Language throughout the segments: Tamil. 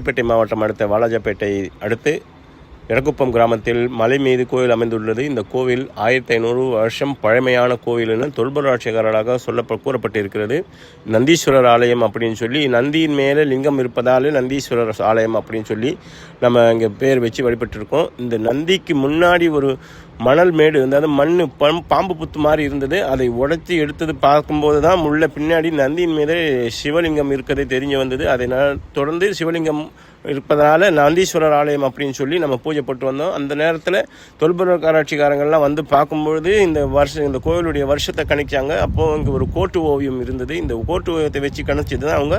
ராணிப்பேட்டை மாவட்டம் அடுத்த வாலாஜாப்பேட்டை அடுத்து எடக்குப்பம் கிராமத்தில் மலை மீது கோவில் அமைந்துள்ளது. இந்த கோவில் 1500 வருஷம் பழமையான கோவில் என தொல்பொருளாட்சியர்களாக கூறப்பட்டிருக்கிறது. நந்தீஸ்வரர் ஆலயம் அப்படின்னு சொல்லி, நந்தியின் மேலே லிங்கம் இருப்பதால் நந்தீஸ்வரர் ஆலயம் அப்படின்னு சொல்லி நம்ம இங்கே பேர் வச்சு வழிபட்டிருக்கோம். இந்த நந்திக்கு முன்னாடி ஒரு மணல் மேடு, அதாவது மண் பாம்பு புத்து மாதிரி இருந்தது. அதை உடைச்சி எடுத்தது பார்க்கும்போது தான் உள்ள பின்னாடி நந்தியின் மீது சிவலிங்கம் இருக்கிறது தெரிய வந்தது. அதை தொடர்ந்து சிவலிங்கம் இருப்பதனால நந்தீஸ்வரர் ஆலயம் அப்படின்னு சொல்லி நம்ம பூஜைப்பட்டு வந்தோம். அந்த நேரத்தில் தொல்பொருள் ஆராய்ச்சிக்காரங்கள்லாம் வந்து பார்க்கும்பொழுது இந்த கோவிலுடைய வருஷத்தை கணிச்சாங்க. அப்போது இங்கே ஒரு கோட்டு ஓவியம் இருந்தது. இந்த கோட்டு ஓவியத்தை வச்சு கணிச்சது தான் அவங்க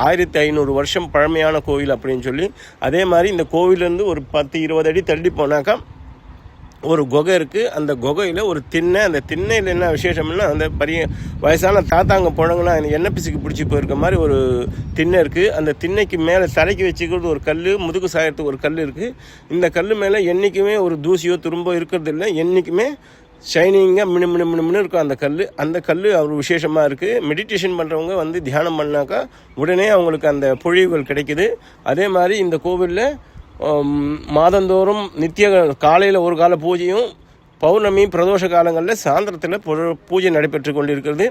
1500 வருஷம் பழமையான கோவில் அப்படின்னு சொல்லி. அதே மாதிரி இந்த கோவிலேருந்து ஒரு 10-20 அடி தள்ளி போனாக்கா ஒரு குகை இருக்குது. அந்த குகையில் ஒரு திண்ணை, அந்த திண்ணையில் என்ன விசேஷம்னா, அந்த பெரிய வயசான தாத்தாங்க போனாங்கன்னா எண்ணெய் பிசுக்கு பிடிச்சி போயிருக்க மாதிரி ஒரு திண்ணை இருக்குது. அந்த திண்ணைக்கு மேலே தலைக்கு வச்சுக்கிறது ஒரு கல், முதுகு சாயத்துக்கு ஒரு கல் இருக்குது. இந்த கல் மேலே என்றைக்குமே ஒரு தூசியோ துரும்போ இருக்கிறது இல்லை. என்றைக்குமே ஷைனிங்காக மினு இருக்கும் அந்த கல் அவர் விசேஷமாக இருக்குது. மெடிடேஷன் பண்ணுறவங்க வந்து தியானம் பண்ணாக்கா உடனே அவங்களுக்கு அந்த பொழிவுகள் கிடைக்குது. அதே மாதிரி இந்த கோவிலில் மாதந்தோறும் நித்திய காலையில் ஒரு கால பூஜையும், பௌர்ணமி பிரதோஷ காலங்களில் சாயந்தரத்தில் பூஜை நடைபெற்று கொண்டிருக்கிறது.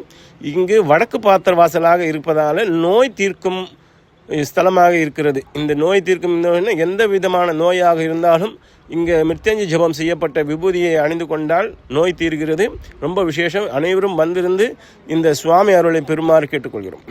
இங்கு வடக்கு பாத்திர வாசலாக இருப்பதால் நோய் தீர்க்கும் ஸ்தலமாக இருக்கிறது. இந்த நோய் தீர்க்கும் எந்த விதமான நோயாக இருந்தாலும் இங்கே மிருத்யஞ்ச ஜபம் செய்யப்பட்ட விபூதியை அணிந்து கொண்டால் நோய் தீர்கிறது. ரொம்ப விசேஷம். அனைவரும் வந்திருந்து இந்த சுவாமி அருளை பெறுமாறு கேட்டுக்கொள்கிறோம்.